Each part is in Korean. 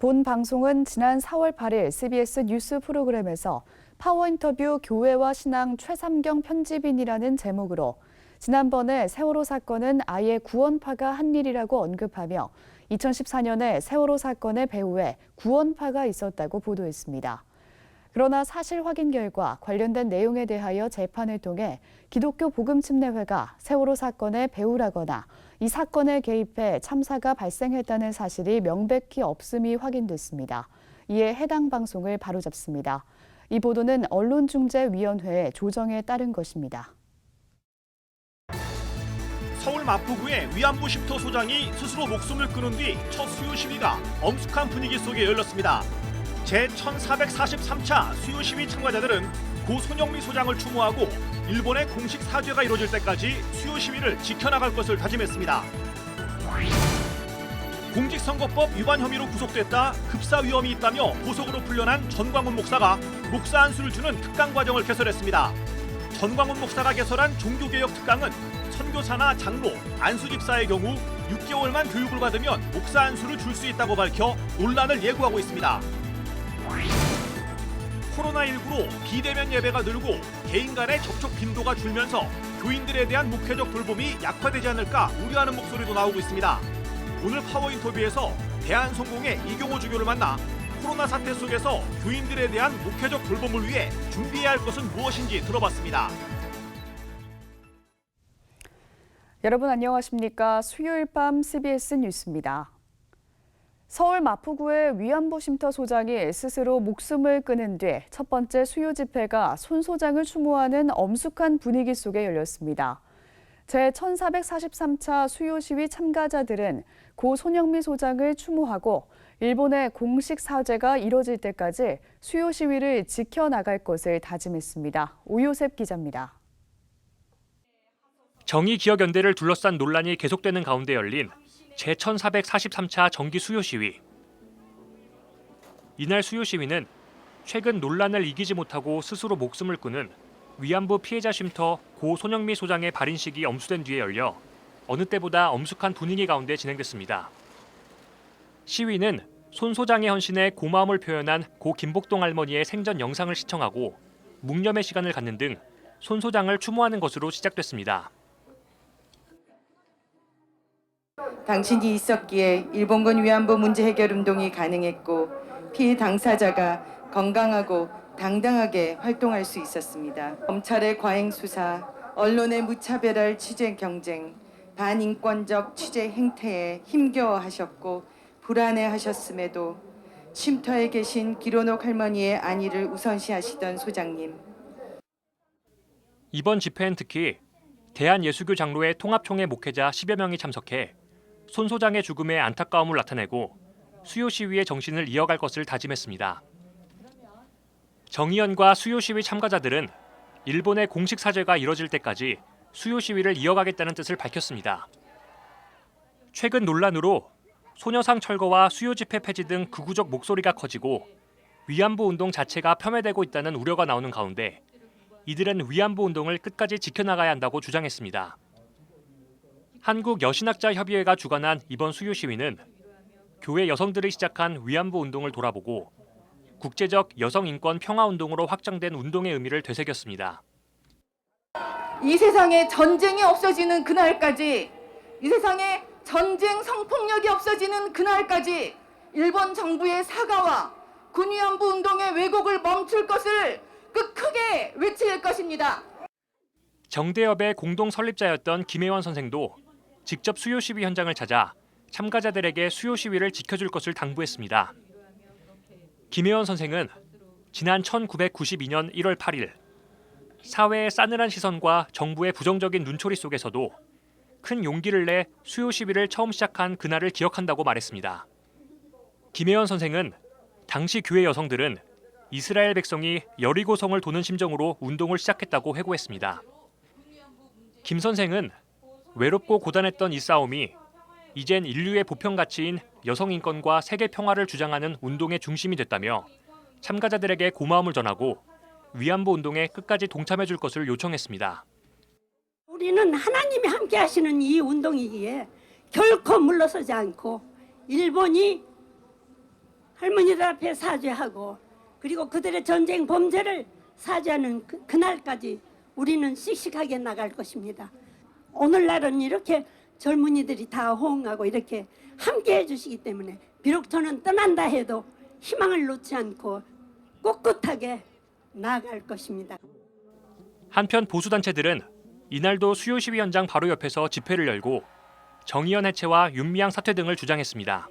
본 방송은 지난 4월 8일 CBS 뉴스 프로그램에서 파워 인터뷰 교회와 신앙 최삼경 편집인이라는 제목으로 지난번에 세월호 사건은 아예 구원파가 한 일이라고 언급하며 2014년에 세월호 사건의 배후에 구원파가 있었다고 보도했습니다. 그러나 사실 확인 결과 관련된 내용에 대하여 재판을 통해 기독교 복음침례회가 세월호 사건의 배후라거나 이 사건에 개입해 참사가 발생했다는 사실이 명백히 없음이 확인됐습니다. 이에 해당 방송을 바로잡습니다. 이 보도는 언론중재위원회의 조정에 따른 것입니다. 서울 마포구의 위안부 쉼터 소장이 스스로 목숨을 끊은 뒤 첫 수요 시위가 엄숙한 분위기 속에 열렸습니다. 제1443차 수요 시위 참가자들은 고 손영미 소장을 추모하고 일본의 공식 사죄가 이루어질 때까지 수요 시위를 지켜나갈 것을 다짐했습니다. 공직선거법 위반 혐의로 구속됐다 급사 위험이 있다며 보석으로 풀려난 전광훈 목사가 목사 안수를 주는 특강 과정을 개설했습니다. 전광훈 목사가 개설한 종교개혁 특강은 선교사나 장로, 안수 집사의 경우 6개월만 교육을 받으면 목사 안수를 줄 수 있다고 밝혀 논란을 예고하고 있습니다. 코로나19로 비대면 예배가 늘고 개인 간의 접촉 빈도가 줄면서 교인들에 대한 목회적 돌봄이 약화되지 않을까 우려하는 목소리도 나오고 있습니다. 오늘 파워 인터뷰에서 대한성공의 이경호 주교를 만나 코로나 사태 속에서 교인들에 대한 목회적 돌봄을 위해 준비해야 할 것은 무엇인지 들어봤습니다. 여러분 안녕하십니까? 수요일 밤 CBS 뉴스입니다. 서울 마포구의 위안부 쉼터 소장이 스스로 목숨을 끊은 뒤 첫 번째 수요 집회가 손 소장을 추모하는 엄숙한 분위기 속에 열렸습니다. 제1443차 수요 시위 참가자들은 고 손영미 소장을 추모하고 일본의 공식 사죄가 이뤄질 때까지 수요 시위를 지켜나갈 것을 다짐했습니다. 오요셉 기자입니다. 정의기억연대를 둘러싼 논란이 계속되는 가운데 열린 제1443차 정기 수요 시위. 이날 수요 시위는 최근 논란을 이기지 못하고 스스로 목숨을 끊은 위안부 피해자 쉼터 고 손영미 소장의 발인식이 엄수된 뒤에 열려 어느 때보다 엄숙한 분위기 가운데 진행됐습니다. 시위는 손 소장의 헌신에 고마움을 표현한 고 김복동 할머니의 생전 영상을 시청하고 묵념의 시간을 갖는 등 손 소장을 추모하는 것으로 시작됐습니다. 당신이 있었기에 일본군 위안부 문제 해결 운동이 가능했고 피해 당사자가 건강하고 당당하게 활동할 수 있었습니다. 검찰의 과잉 수사, 언론의 무차별할 취재 경쟁, 반인권적 취재 행태에 힘겨워하셨고 불안해하셨음에도 쉼터에 계신 기론옥 할머니의 안위를 우선시하시던 소장님. 이번 집회엔 특히 대한예수교 장로회 통합총회 목회자 10여 명이 참석해 손 소장의 죽음에 안타까움을 나타내고 수요 시위의 정신을 이어갈 것을 다짐했습니다. 정의연과 수요 시위 참가자들은 일본의 공식 사죄가 이뤄질 때까지 수요 시위를 이어가겠다는 뜻을 밝혔습니다. 최근 논란으로 소녀상 철거와 수요 집회 폐지 등 극우적 목소리가 커지고 위안부 운동 자체가 폄훼되고 있다는 우려가 나오는 가운데 이들은 위안부 운동을 끝까지 지켜나가야 한다고 주장했습니다. 한국여신학자협의회가 주관한 이번 수요 시위는 교회 여성들이 시작한 위안부 운동을 돌아보고 국제적 여성인권 평화운동으로 확장된 운동의 의미를 되새겼습니다. 이 세상에 전쟁이 없어지는 그날까지, 이 세상에 전쟁 성폭력이 없어지는 그날까지 일본 정부의 사과와 군위안부 운동의 왜곡을 멈출 것을 크게 외칠 것입니다. 정대협의 공동 설립자였던 김혜원 선생도 직접 수요 시위 현장을 찾아 참가자들에게 수요 시위를 지켜줄 것을 당부했습니다. 김혜원 선생은 지난 1992년 1월 8일 사회의 싸늘한 시선과 정부의 부정적인 눈초리 속에서도 큰 용기를 내 수요 시위를 처음 시작한 그날을 기억한다고 말했습니다. 김혜원 선생은 당시 교회 여성들은 이스라엘 백성이 여리고성을 도는 심정으로 운동을 시작했다고 회고했습니다. 김 선생은 외롭고 고단했던 이 싸움이 이젠 인류의 보편 가치인 여성 인권과 세계 평화를 주장하는 운동의 중심이 됐다며 참가자들에게 고마움을 전하고 위안부 운동에 끝까지 동참해 줄 것을 요청했습니다. 우리는 하나님이 함께 하시는 이 운동이기에 결코 물러서지 않고 일본이 할머니들 앞에 사죄하고 그리고 그들의 전쟁 범죄를 사죄하는 그날까지 우리는 씩씩하게 나갈 것입니다. 오늘날은 이렇게 젊은이들이 다 호응하고 이렇게 함께 해주시기 때문에 비록 저는 떠난다 해도 희망을 놓지 않고 꿋꿋하게 나아갈 것입니다. 한편 보수단체들은 이날도 수요 시위 현장 바로 옆에서 집회를 열고 정의연 해체와 윤미향 사퇴 등을 주장했습니다.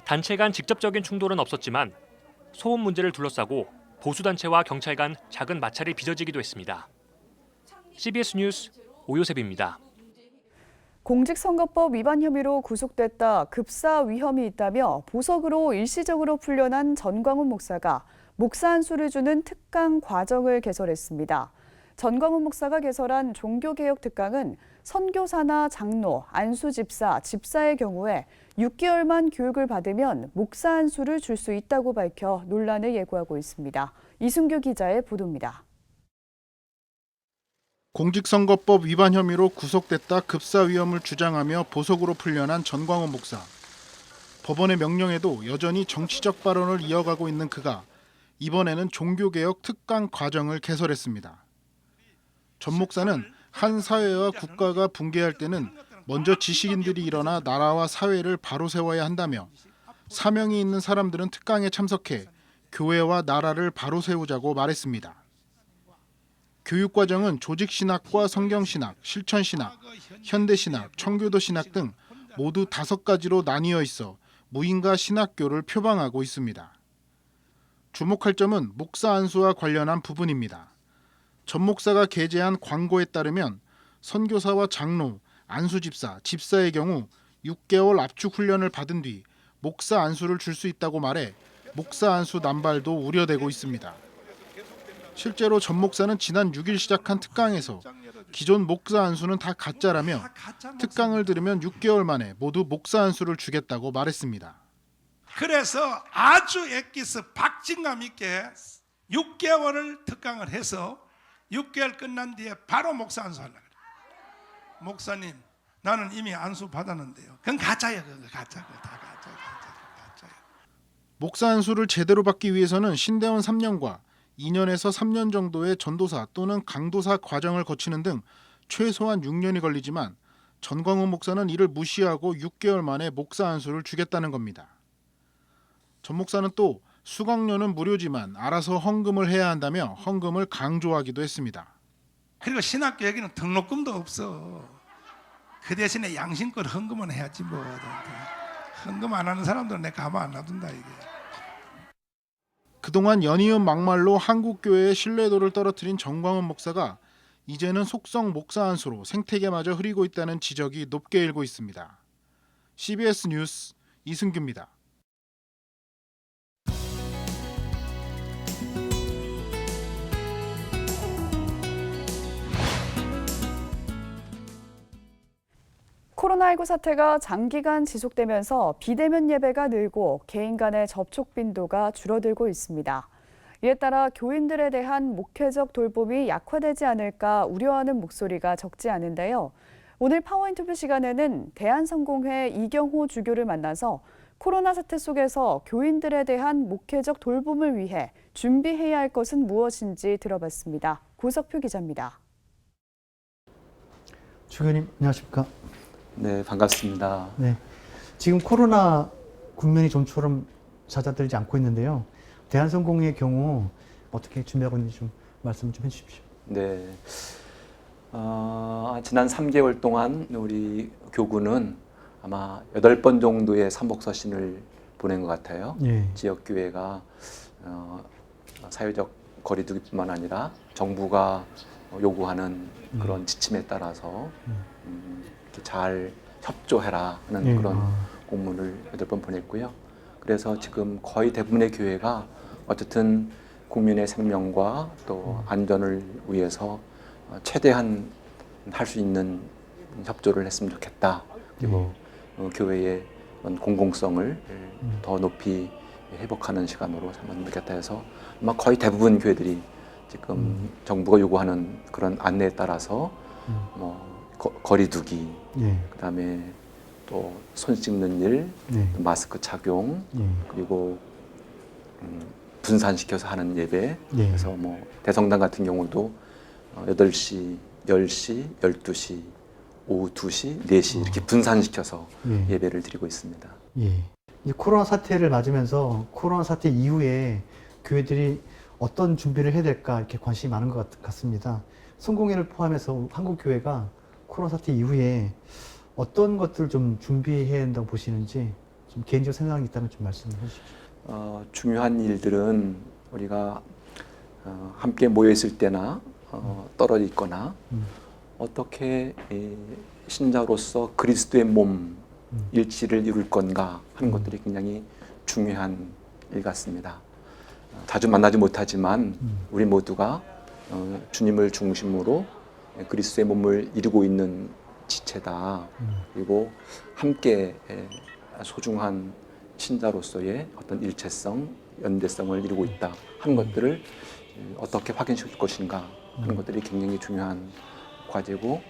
단체 간 직접적인 충돌은 없었지만 소음 문제를 둘러싸고 보수단체와 경찰 간 작은 마찰이 빚어지기도 했습니다. CBS 뉴스 오요셉입니다. 공직선거법 위반 혐의로 구속됐다 급사 위험이 있다며 보석으로 일시적으로 풀려난 전광훈 목사가 목사 안수를 주는 특강 과정을 개설했습니다. 전광훈 목사가 개설한 종교개혁 특강은 선교사나 장로, 안수집사, 집사의 경우에 6개월만 교육을 받으면 목사 안수를 줄 수 있다고 밝혀 논란을 예고하고 있습니다. 이순규 기자의 보도입니다. 공직선거법 위반 혐의로 구속됐다 급사 위험을 주장하며 보석으로 풀려난 전광훈 목사. 법원의 명령에도 여전히 정치적 발언을 이어가고 있는 그가 이번에는 종교개혁 특강 과정을 개설했습니다. 전 목사는 한 사회와 국가가 붕괴할 때는 먼저 지식인들이 일어나 나라와 사회를 바로 세워야 한다며 사명이 있는 사람들은 특강에 참석해 교회와 나라를 바로 세우자고 말했습니다. 교육과정은 조직신학과 성경신학, 실천신학, 현대신학, 청교도신학 등 모두 5가지로 나뉘어 있어 무인가 신학교를 표방하고 있습니다. 주목할 점은 목사 안수와 관련한 부분입니다. 전 목사가 게재한 광고에 따르면 선교사와 장로, 안수집사, 집사의 경우 6개월 압축 훈련을 받은 뒤 목사 안수를 줄 수 있다고 말해 목사 안수 남발도 우려되고 있습니다. 실제로 전 목사는 지난 6일 시작한 특강에서 기존 목사 안수는 다 가짜라며 특강을 들으면 6개월 만에 모두 목사 안수를 주겠다고 말했습니다. 그래서 아주 엑기스 박진감 있게 6개월을 특강을 해서 6개월 끝난 뒤에 바로 목사 안수하려고 그래요. 목사님, 나는 이미 안수 받았는데요. 그건 가짜예요. 그건 가짜. 다 가짜예요. 목사 안수를 제대로 받기 위해서는 신대원 3년과 2년에서 3년 정도의 전도사 또는 강도사 과정을 거치는 등 최소한 6년이 걸리지만 전광훈 목사는 이를 무시하고 6개월 만에 목사 안수를 주겠다는 겁니다. 전 목사는 또 수강료는 무료지만 알아서 헌금을 해야 한다며 헌금을 강조하기도 했습니다. 그리고 신학교 여기는 등록금도 없어. 그 대신에 양심껏 헌금은 해야지 뭐. 헌금 안 하는 사람들은 내 가만 안 놔둔다 이게. 그동안 연이은 막말로 한국교회의 신뢰도를 떨어뜨린 전광훈 목사가 이제는 속성 목사 안수로 생태계마저 흐리고 있다는 지적이 높게 일고 있습니다. CBS 뉴스 이승규입니다. 코로나19 사태가 장기간 지속되면서 비대면 예배가 늘고 개인 간의 접촉 빈도가 줄어들고 있습니다. 이에 따라 교인들에 대한 목회적 돌봄이 약화되지 않을까 우려하는 목소리가 적지 않은데요. 오늘 파워인터뷰 시간에는 대한성공회 이경호 주교를 만나서 코로나 사태 속에서 교인들에 대한 목회적 돌봄을 위해 준비해야 할 것은 무엇인지 들어봤습니다. 고석표 기자입니다. 주교님 안녕하십니까? 네, 반갑습니다. 네, 지금 코로나 국면이 좀처럼 잦아들지 않고 있는데요. 대한성공회의 경우 어떻게 준비하고 있는지 좀 말씀 좀 해주십시오. 네, 지난 3개월 동안 우리 교구는 아마 8번 정도의 삼복서신을 보낸 것 같아요. 예. 지역교회가 사회적 거리두기뿐만 아니라 정부가 요구하는 그런 지침에 따라서 잘 협조해라 하는 예. 그런 공문을 8번 보냈고요. 그래서 지금 거의 대부분의 교회가 어쨌든 국민의 생명과 또 안전을 위해서 최대한 할 수 있는 협조를 했으면 좋겠다. 그리고 교회의 공공성을 더 높이 회복하는 시간으로 삼으면 좋겠다 해서 아마 거의 대부분 교회들이 지금 정부가 요구하는 그런 안내에 따라서 뭐 거리두기, 예. 그다음에 또 손 씻는 일, 네. 또 마스크 착용, 예. 그리고 분산시켜서 하는 예배. 예. 그래서 뭐 대성당 같은 경우도 8시, 10시, 12시, 오후 2시, 4시 이렇게 분산시켜서 예. 예배를 드리고 있습니다. 예. 이 코로나 사태를 맞으면서 코로나 사태 이후에 교회들이 어떤 준비를 해야 될까 이렇게 관심이 많은 것 같습니다. 성공회를 포함해서 한국 교회가 코로나 사태 이후에 어떤 것들을 좀 준비해야 한다고 보시는지 좀 개인적 생각이 있다면 좀 말씀해 주십시오. 중요한 일들은 우리가 함께 모여 있을 때나 떨어져 있거나 어떻게 신자로서 그리스도의 몸 일치를 이룰 건가 하는 것들이 굉장히 중요한 일 같습니다. 자주 만나지 못하지만 우리 모두가 주님을 중심으로 그리스도의 몸을 이루고 있는 지체다. 그리고 함께 소중한 신자로서의 어떤 일체성, 연대성을 이루고 있다 하는 것들을 어떻게 확인시킬 것인가 하는 것들이 굉장히 중요한 과제고,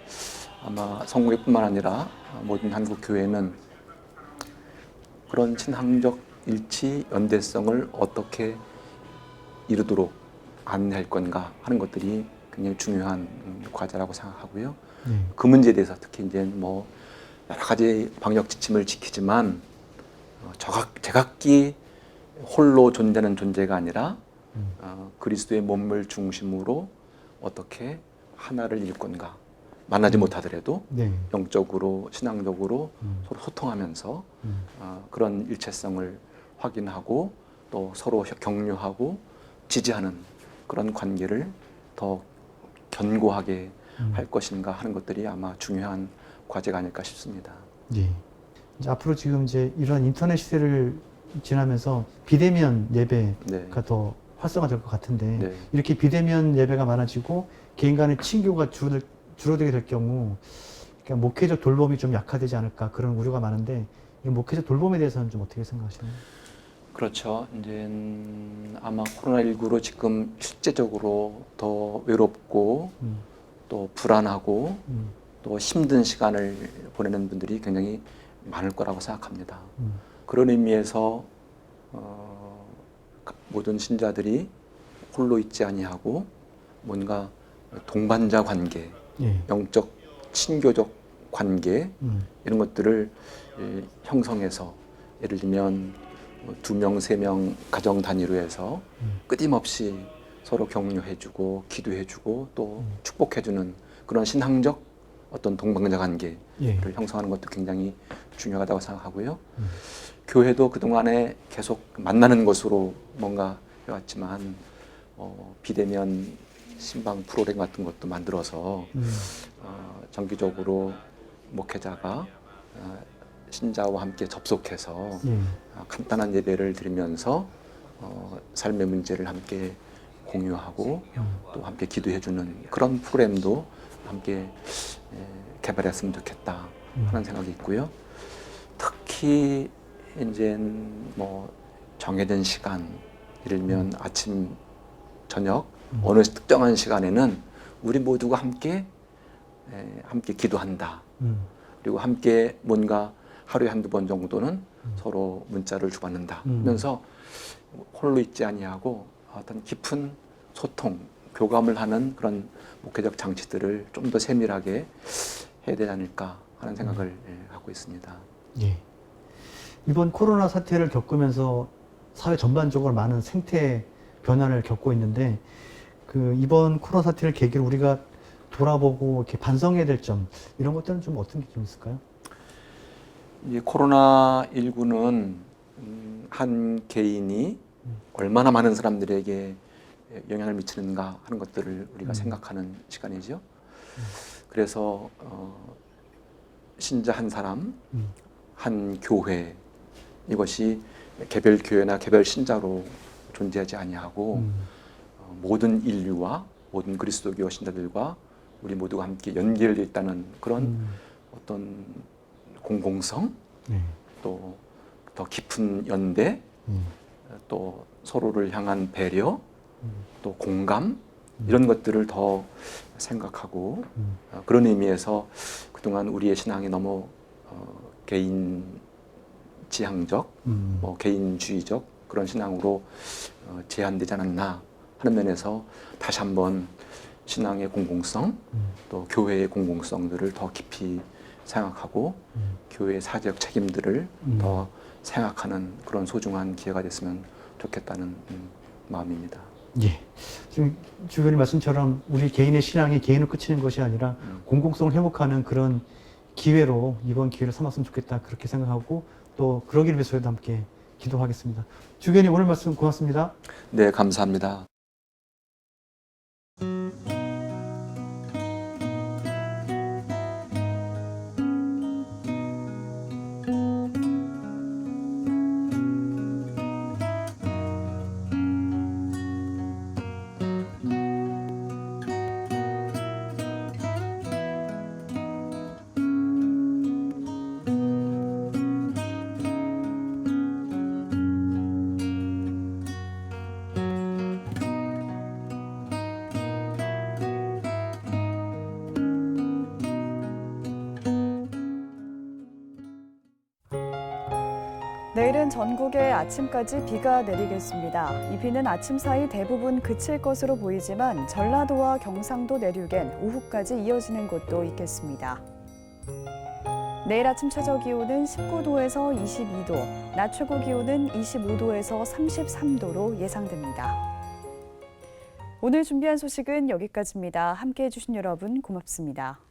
아마 성공회뿐만 아니라 모든 한국 교회는 그런 신앙적 일치, 연대성을 어떻게 이루도록 안내할 건가 하는 것들이 굉장히 중요한 과제라고 생각하고요. 그 문제에 대해서 특히 이제 뭐 여러 가지 방역 지침을 지키지만 제각기 홀로 존재하는 존재가 아니라 그리스도의 몸을 중심으로 어떻게 하나를 이룰 건가. 만나지 못하더라도 네. 영적으로 신앙적으로 서로 소통하면서 그런 일체성을 확인하고 또 서로 격려하고 지지하는 그런 관계를 더 견고하게 할 것인가 하는 것들이 아마 중요한 과제가 아닐까 싶습니다. 예. 이제 앞으로 지금 이제 이런 인터넷 시대를 지나면서 비대면 예배가 네. 더 활성화될 것 같은데 네. 이렇게 비대면 예배가 많아지고 개인 간의 친교가 줄어들게 될 경우 그러니까 목회적 돌봄이 좀 약화되지 않을까 그런 우려가 많은데 이 목회적 돌봄에 대해서는 좀 어떻게 생각하시나요? 그렇죠. 이제 아마 코로나19로 지금 실제적으로 더 외롭고 또 불안하고 또 힘든 시간을 보내는 분들이 굉장히 많을 거라고 생각합니다. 그런 의미에서 모든 신자들이 홀로 있지 아니하고 뭔가 동반자 관계, 예. 영적 친교적 관계 이런 것들을 형성해서 예를 들면 2명, 3명 가정 단위로 해서 끊임없이 서로 격려해주고 기도해주고 또 축복해주는 그런 신앙적 어떤 동반자 관계를 예. 형성하는 것도 굉장히 중요하다고 생각하고요. 교회도 그동안에 계속 만나는 것으로 뭔가 해왔지만 비대면 신방 프로그램 같은 것도 만들어서 정기적으로 목회자가 신자와 함께 접속해서 간단한 예배를 드리면서 삶의 문제를 함께 공유하고 또 함께 기도해주는 그런 프로그램도 함께 개발했으면 좋겠다 하는 생각이 있고요. 특히 이제 뭐 정해진 시간, 예를 들면 아침, 저녁 어느 특정한 시간에는 우리 모두가 함께 기도한다. 그리고 함께 뭔가 하루에 한두 번 정도는 서로 문자를 주고받는다 하면서 홀로 있지 아니하고 어떤 깊은 소통, 교감을 하는 그런 목회적 장치들을 좀 더 세밀하게 해야 되지 않을까 하는 생각을 하고 있습니다. 예. 이번 코로나 사태를 겪으면서 사회 전반적으로 많은 생태 변화를 겪고 있는데 이번 코로나 사태를 계기로 우리가 돌아보고 이렇게 반성해야 될 점 이런 것들은 좀 어떤 게 좀 있을까요? 이 코로나19는 한 개인이 얼마나 많은 사람들에게 영향을 미치는가 하는 것들을 우리가 생각하는 시간이죠. 그래서 신자 한 사람, 한 교회 이것이 개별 교회나 개별 신자로 존재하지 아니하고 모든 인류와 모든 그리스도교 신자들과 우리 모두가 함께 연결되어 있다는 그런 어떤 공공성, 또 더 깊은 연대, 또 서로를 향한 배려, 또 공감 이런 것들을 더 생각하고 그런 의미에서 그동안 우리의 신앙이 너무 개인 지향적, 뭐 개인주의적 그런 신앙으로 제한되지 않았나 하는 면에서 다시 한번 신앙의 공공성, 또 교회의 공공성들을 더 깊이 생각하고 교회의 사회적 책임들을 더 생각하는 그런 소중한 기회가 됐으면 좋겠다는 마음입니다. 예. 지금 주변의 말씀처럼 우리 개인의 신앙이 개인을 그치는 것이 아니라 공공성을 회복하는 그런 기회로 이번 기회를 삼았으면 좋겠다 그렇게 생각하고 또 그러기를 위해서도 함께 기도하겠습니다. 주변이 오늘 말씀 고맙습니다. 네, 감사합니다. 내일은 전국에 아침까지 비가 내리겠습니다. 이 비는 아침 사이 대부분 그칠 것으로 보이지만 전라도와 경상도 내륙엔 오후까지 이어지는 곳도 있겠습니다. 내일 아침 최저 기온은 19도에서 22도, 낮 최고 기온은 25도에서 33도로 예상됩니다. 오늘 준비한 소식은 여기까지입니다. 함께해 주신 여러분 고맙습니다.